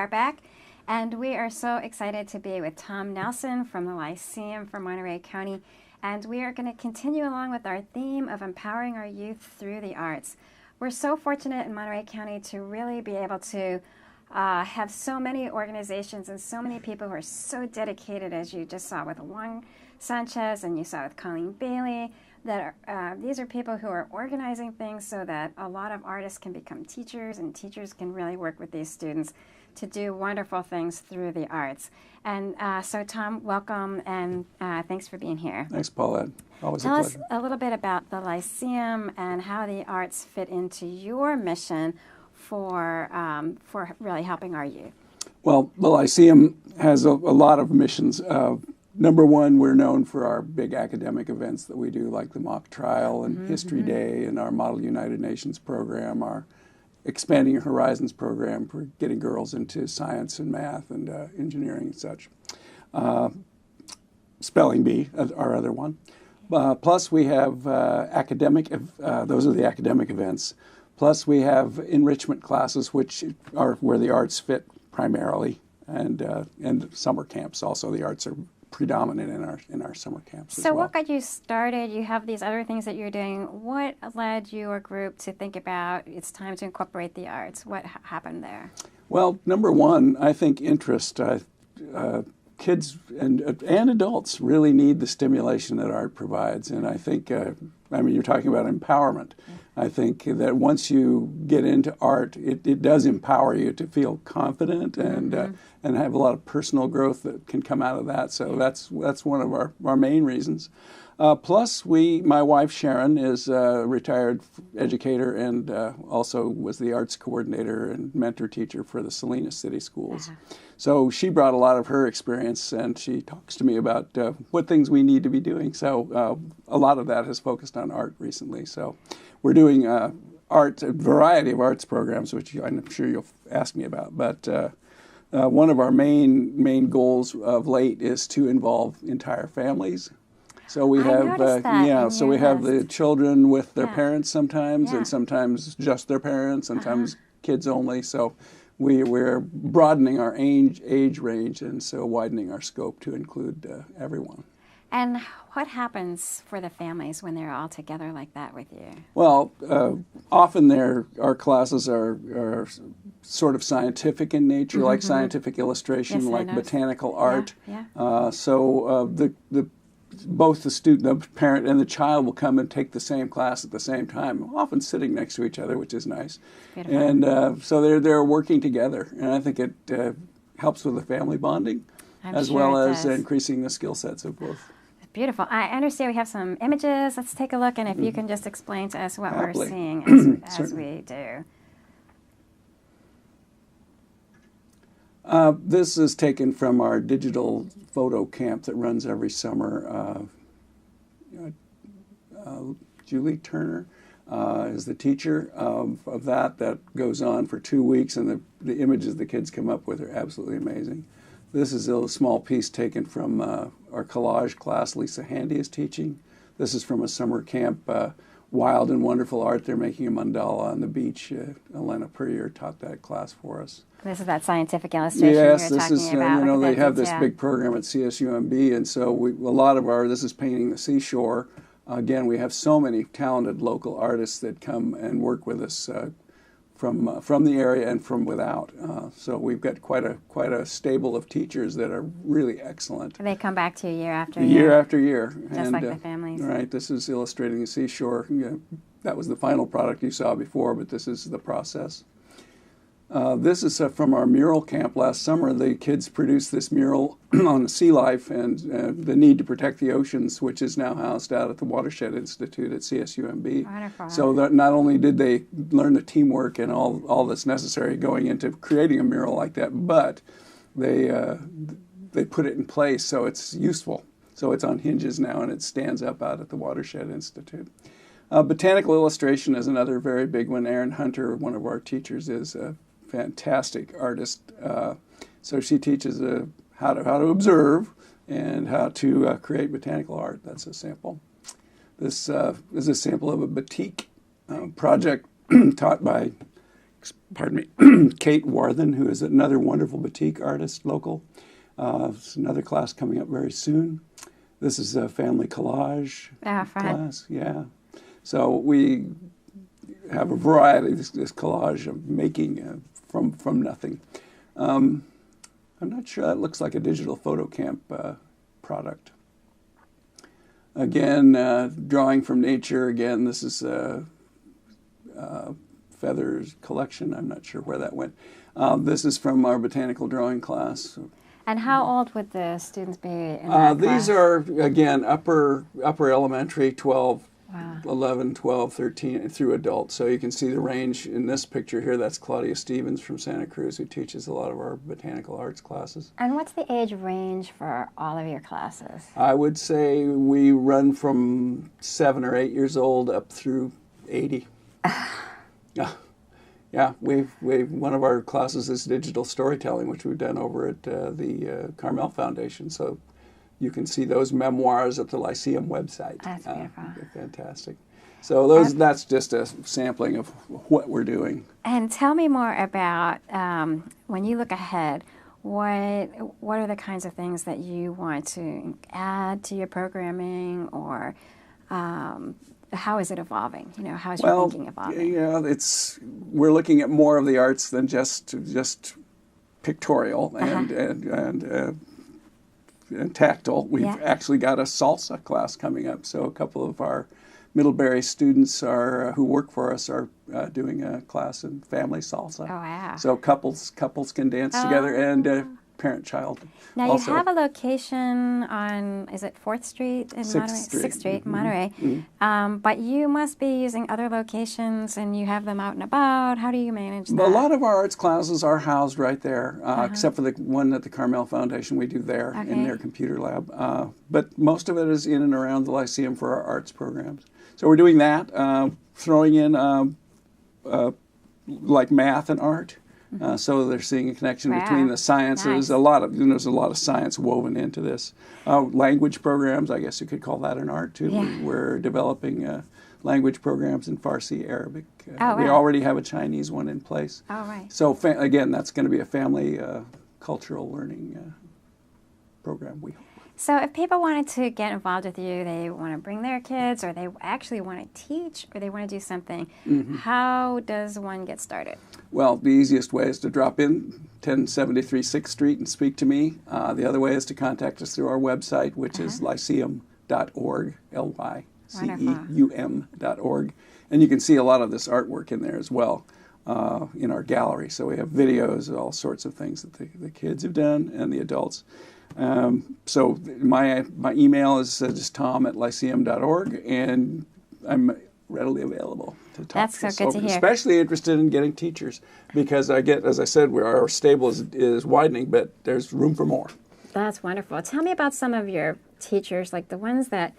are back, and we are so excited to be with Tom Nelson from the Lyceum from Monterey County, and we are going to continue along with our theme of empowering our youth through the arts. We're so fortunate in Monterey County to really be able to have so many organizations and so many people who are so dedicated, as you just saw with Juan Sanchez and you saw with Colleen Bailey, that these are people who are organizing things so that a lot of artists can become teachers, and teachers can really work with these students to do wonderful things through the arts. And so, Tom, welcome, and thanks for being here. Thanks, Paulette. Always Tell a us pleasure. a little bit about the Lyceum and how the arts fit into your mission for really helping our youth. Well, the Lyceum has a lot of missions. Number one, we're known for our big academic events that we do, like the mock trial and History Day and our Model United Nations program, our Expanding Your Horizons program for getting girls into science and math and engineering and such. Spelling Bee, our other one. Plus we have those are the academic events. Plus we have enrichment classes, which are where the arts fit primarily, and summer camps also. The arts are predominant in our summer camps as So well. what got you started? You have these other things that you're doing. What led your group to think about it's time to incorporate the arts? What happened there? Well, number one, I think interest. Kids and adults really need the stimulation that art provides, and I think, you're talking about empowerment. I think that once you get into art, it does empower you to feel confident and have a lot of personal growth that can come out of that. So that's one of our main reasons. Plus, my wife Sharon is a retired educator and also was the arts coordinator and mentor teacher for the Salinas City Schools. So she brought a lot of her experience, and she talks to me about what things we need to be doing. So a lot of that has focused on art recently. So we're doing a variety of arts programs, which I'm sure you'll ask me about. But one of our main goals of late is to involve entire families. So we have we have the children with their parents sometimes, and sometimes just their parents, sometimes kids only. So we're broadening our age range, and so widening our scope to include everyone. And what happens for the families when they're all together like that with you? Well, often our classes are sort of scientific in nature, like scientific illustration, like botanical art. So both the student, the parent, and the child will come and take the same class at the same time, often sitting next to each other, which is nice. Beautiful. And so they're working together, and I think it helps with the family bonding, as well as increasing the skill sets of both. Beautiful. I understand we have some images. Let's take a look, and if you can just explain to us what we're seeing as we do. This is taken from our digital photo camp that runs every summer. Julie Turner is the teacher of that goes on for 2 weeks, and the images the kids come up with are absolutely amazing. This is a small piece taken from our collage class Lisa Handy is teaching. This is from a summer camp, Wild and Wonderful Art. They're making a mandala on the beach. Elena Purrier taught that class for us. This is that scientific illustration yes, you were talking about. They have this big program at CSUMB, and so a lot of this is painting the seashore. Again, we have so many talented local artists that come and work with us from the area and from without. So we've got quite a stable of teachers that are really excellent. And they come back to you year after year. Year after year. Just like the families. Right. This is illustrating the seashore. That was the final product you saw before, but this is the process. This is from our mural camp last summer. The kids produced this mural on sea life and the need to protect the oceans, which is now housed out at the Watershed Institute at CSUMB. Wonderful. So that not only did they learn the teamwork and all that's necessary going into creating a mural like that, but they put it in place so it's useful. So it's on hinges now, and it stands up out at the Watershed Institute. Botanical illustration is another very big one. Erin Hunter, one of our teachers, is a fantastic artist. So she teaches how to observe and how to create botanical art. That's a sample. This is a sample of a batik project taught by pardon me, Kate Warthen, who is another wonderful batik artist, local. It's another class coming up very soon. This is a family collage class. Yeah. So we have a variety of this collage of making from nothing. I'm not sure. That looks like a digital photo camp product. Again, drawing from nature. Again, this is feathers collection. I'm not sure where that went. This is from our botanical drawing class. And how old would the students be in that These class? are, again, upper elementary, 12, Wow. 11, 12, 13, through adult. So you can see the range in this picture here. That's Claudia Stevens from Santa Cruz, who teaches a lot of our botanical arts classes. And what's the age range for all of your classes? I would say we run from 7 or 8 years old up through 80. Yeah, we've one of our classes is digital storytelling, which we've done over at the Carmel Foundation. So you can see those memoirs at the Lyceum website. That's beautiful. They're fantastic. So that's just a sampling of what we're doing. And tell me more about when you look ahead. What are the kinds of things that you want to add to your programming, or how is it evolving? You know, how is your thinking evolving? Yeah, we're looking at more of the arts than just pictorial and tactile. We've actually got a salsa class coming up, so a couple of our Middlebury students who work for us are doing a class in family salsa. Oh, wow. So couples can dance together, and parent-child. Now also. You have a location on, is it 4th Street in Monterey? 6th Street, Monterey. Mm-hmm. But you must be using other locations, and you have them out and about. How do you manage that? A lot of our arts classes are housed right there, except for the one at the Carmel Foundation we do there in their computer lab. But most of it is in and around the Lyceum for our arts programs. So we're doing that, throwing in like math and art. So they're seeing a connection between the sciences. Nice. There's a lot of science woven into this. Language programs, I guess you could call that an art too. Yeah. We're developing language programs in Farsi, Arabic. We already have a Chinese one in place. Oh, right. So again, that's going to be a family cultural learning program, we hope. So if people wanted to get involved with you, they want to bring their kids, or they actually want to teach, or they want to do something, how does one get started? Well, the easiest way is to drop in 1073 6th Street and speak to me. The other way is to contact us through our website, which is lyceum.org, lyceum.org. And you can see a lot of this artwork in there as well in our gallery. So we have videos, all sorts of things that the kids have done and the adults. So my email is just tom@lyceum.org, and I'm readily available to talk. That's so good to hear. Especially interested in getting teachers, because as I said, our stable is widening, but there's room for more. That's wonderful. Tell me about some of your teachers, like the ones that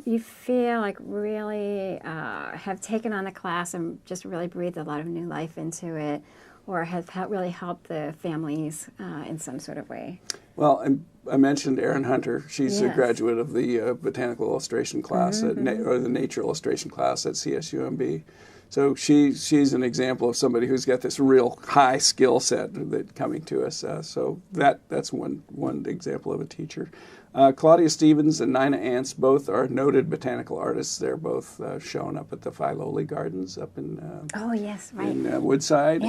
you feel like really have taken on the class and just really breathed a lot of new life into it, or have really helped the families in some sort of way. Well, I mentioned Erin Hunter. She's a graduate of the botanical illustration class or the nature illustration class at CSUMB. So she's an example of somebody who's got this real high skill set that coming to us. So that's one example of a teacher. Claudia Stevens and Nina Ants both are noted botanical artists. They're both shown up at the Philoli Gardens up in in Woodside,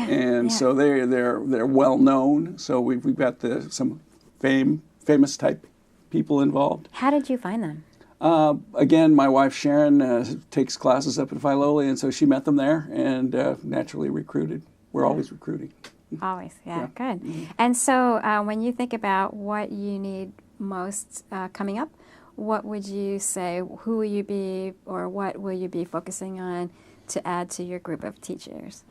so they're well known. So we've got some famous type people involved. How did you find them? Again, my wife Sharon takes classes up at Philoli, and so she met them there and naturally recruited. We're always recruiting. Always, good. Mm-hmm. And so when you think about what you need most coming up, what would you say, who will you be, or what will you be focusing on to add to your group of teachers?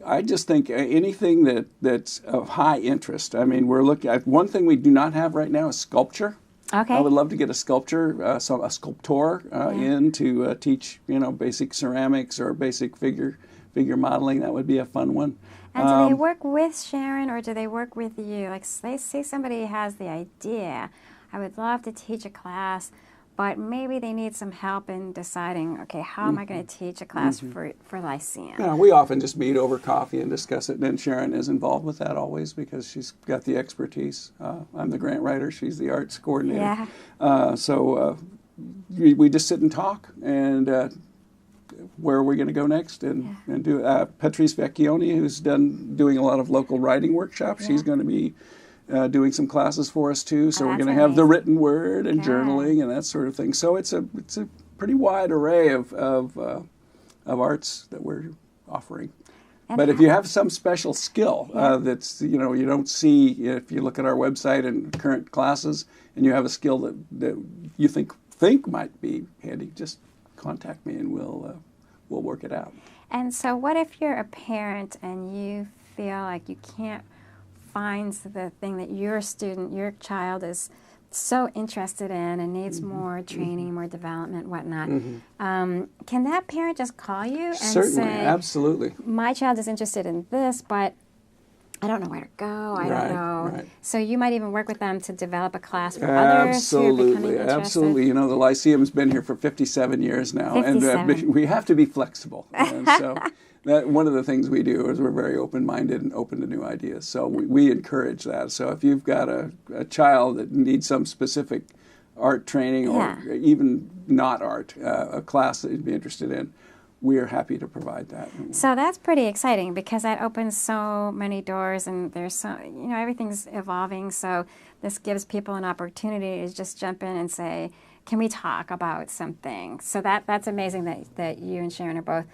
I just think anything that's of high interest. I mean, we're looking at one thing we do not have right now is sculpture. Okay. I would love to get a sculptor, a sculptor in to teach, basic ceramics or basic figure modeling. That would be a fun one. And do they work with Sharon, or do they work with you? Like, say somebody has the idea, I would love to teach a class, but maybe they need some help in deciding, okay, how am I going to teach a class for Lyceum? Yeah, we often just meet over coffee and discuss it, and Sharon is involved with that always because she's got the expertise. I'm the grant writer, she's the arts coordinator. Yeah. So we just sit and talk, and where are we going to go next? And do Patrice Vecchioni, who's doing a lot of local writing workshops, she's going to be doing some classes for us too. So we're going to have the written word and journaling and that sort of thing. So it's a pretty wide array of arts that we're offering. But if you have some special skill that's you don't see if you look at our website and current classes, and you have a skill that you think might be handy, just contact me and we'll work it out. And so, what if you're a parent and you feel like you can't find the thing that your child is so interested in and needs more training, more development, whatnot? Can that parent just call you and Certainly, say, absolutely. My child is interested in this, but I don't know where to go. I don't know. Right. So you might even work with them to develop a class for others who are becoming interested. Absolutely. The Lyceum's been here for 57 years now, and we have to be flexible. And so one of the things we do is we're very open-minded and open to new ideas. So we encourage that. So if you've got a child that needs some specific art training or even not art, a class that you'd be interested in, we are happy to provide that. So that's pretty exciting because that opens so many doors, and there's so everything's evolving. So this gives people an opportunity to just jump in and say, "Can we talk about something?" So that's amazing that you and Sharon are both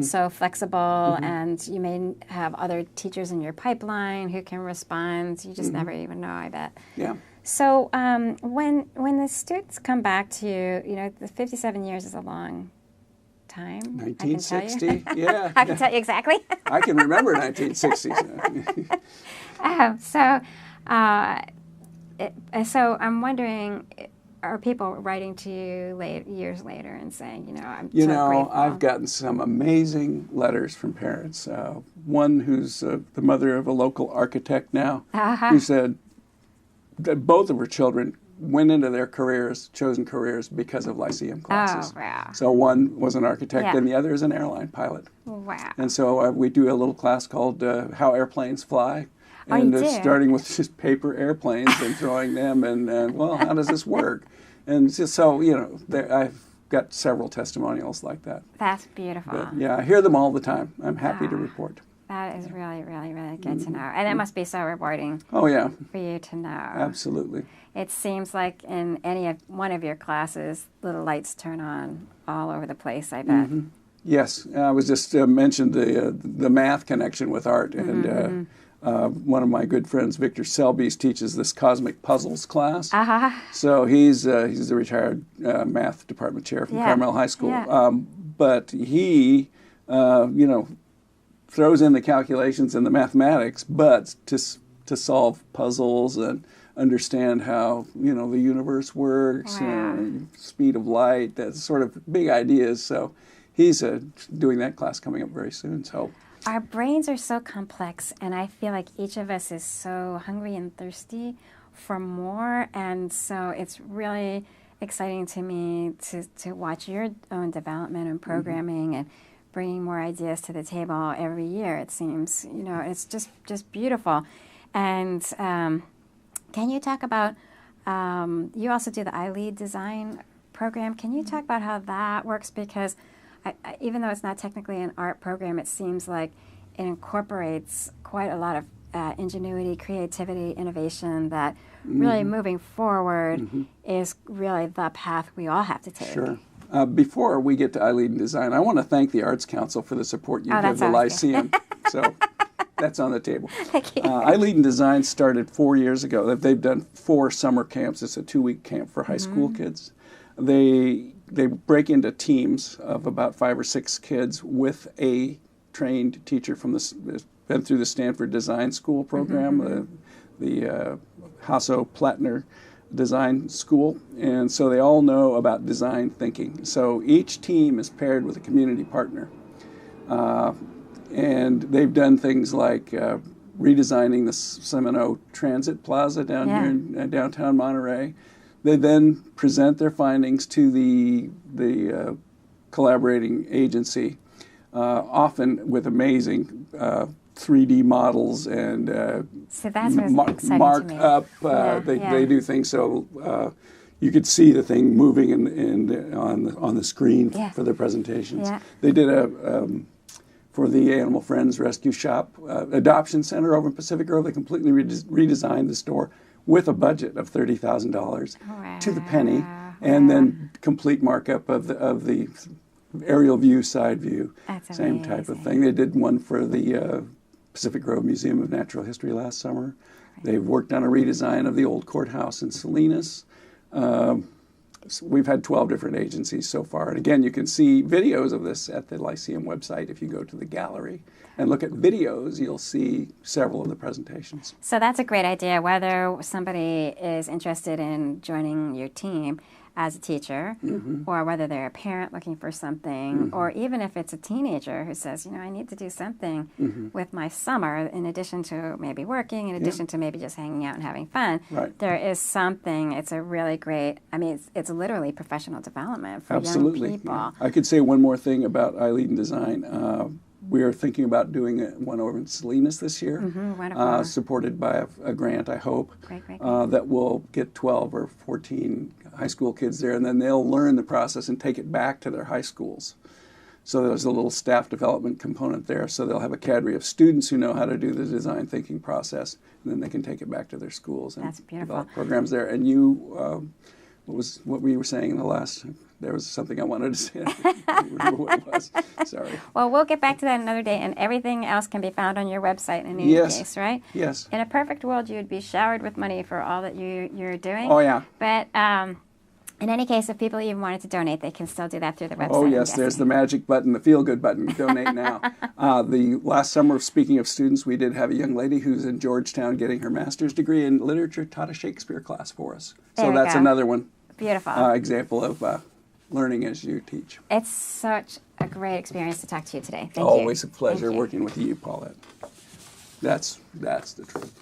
so flexible, and you may have other teachers in your pipeline who can respond. You just never even know, I bet. Yeah. So when the students come back to you, the 57 years is a long time. 1960, yeah. I can tell you exactly. I can remember 1960s. So I'm wondering, are people writing to you years later and saying, I'm so grateful? I've gotten some amazing letters from parents. One who's the mother of a local architect now, who said that both of her children went into their chosen careers because of Lyceum classes. Oh, wow. So one was an architect and the other is an airline pilot. Wow. And so we do a little class called How Airplanes Fly. And starting with just paper airplanes and throwing them and how does this work? And so, I've got several testimonials like that. That's beautiful. But, I hear them all the time. I'm happy to report. That is really, really, really good to know. And it must be so rewarding for you to know. Absolutely. It seems like in one of your classes, little lights turn on all over the place, I bet. Yes. I was just mentioned the math connection with art. And one of my good friends, Victor Selby's, teaches this cosmic puzzles class. So he's the retired math department chair from Carmel High School. Yeah. But he, throws in the calculations and the mathematics, but to solve puzzles and understand how the universe works, speed of light, that sort of big ideas. So he's doing that class coming up very soon. So our brains are so complex, and I feel like each of us is so hungry and thirsty for more, and so it's really exciting to me to watch your own development and programming and bringing more ideas to the table every year. It seems, it's just beautiful. And can you talk about, you also do the iLead design program. Can you talk about how that works? Because even though it's not technically an art program, it seems like it incorporates quite a lot of ingenuity, creativity, innovation that really moving forward is really the path we all have to take. Sure. Before we get to iLead Design, I want to thank the Arts Council for the support you give the Lyceum. So that's on the table. Thank you. iLead Design started 4 years ago. They've done 4 summer camps. It's a 2-week camp for high school kids. They break into teams of about 5 or 6 kids with a trained teacher from been through the Stanford Design School program, the Hasso-Plattner Design School, and so they all know about design thinking. So each team is paired with a community partner, and they've done things like redesigning the Seminole Transit Plaza down here in downtown Monterey. They then present their findings to the collaborating agency, often with amazing 3D models and So that's what's exciting mark to me. up. Yeah, They do things so you could see the thing moving on the screen for their presentations. Yeah. They did for the Animal Friends Rescue Shop Adoption Center over in Pacific Grove. They completely redesigned the store with a budget of $30,000 to the penny, and then complete markup of the aerial view, side view, That's same amazing. type of thing. They did one for the Pacific Grove Museum of Natural History last summer. They've worked on a redesign of the old courthouse in Salinas. We've had 12 different agencies so far. And again, you can see videos of this at the Lyceum website. If you go to the gallery and look at videos, you'll see several of the presentations. So that's a great idea, whether somebody is interested in joining your team as a teacher, or whether they're a parent looking for something, or even if it's a teenager who says, I need to do something with my summer in addition to maybe working, in addition to maybe just hanging out and having fun. Right. There is something, it's a really great, it's literally professional development for Absolutely. young people. Yeah. I could say one more thing about Eileen Design. We are thinking about doing one over in Salinas this year, Wonderful. supported by a grant, I hope, Great. that will get 12 or 14 high school kids there, and then they'll learn the process and take it back to their high schools. So there's a little staff development component there, so they'll have a cadre of students who know how to do the design thinking process, and then they can take it back to their schools and That's beautiful. develop programs there. And you, what we were saying in the last... There was something I wanted to say. I don't remember what it was. Sorry. Well, we'll get back to that another day, and everything else can be found on your website in any case, right? Yes. In a perfect world, you'd be showered with money for all that you're doing. Oh, yeah. But in any case, if people even wanted to donate, they can still do that through the website. Oh, yes. There's the magic button, the feel-good button. Donate now. The last summer, speaking of students, we did have a young lady who's in Georgetown getting her master's degree in literature, taught a Shakespeare class for us. There So we that's go. another one. Beautiful. Example of learning as you teach. It's such a great experience to talk to you today. Thank you. Always a pleasure Thank you. working with you, Paulette. That's the truth.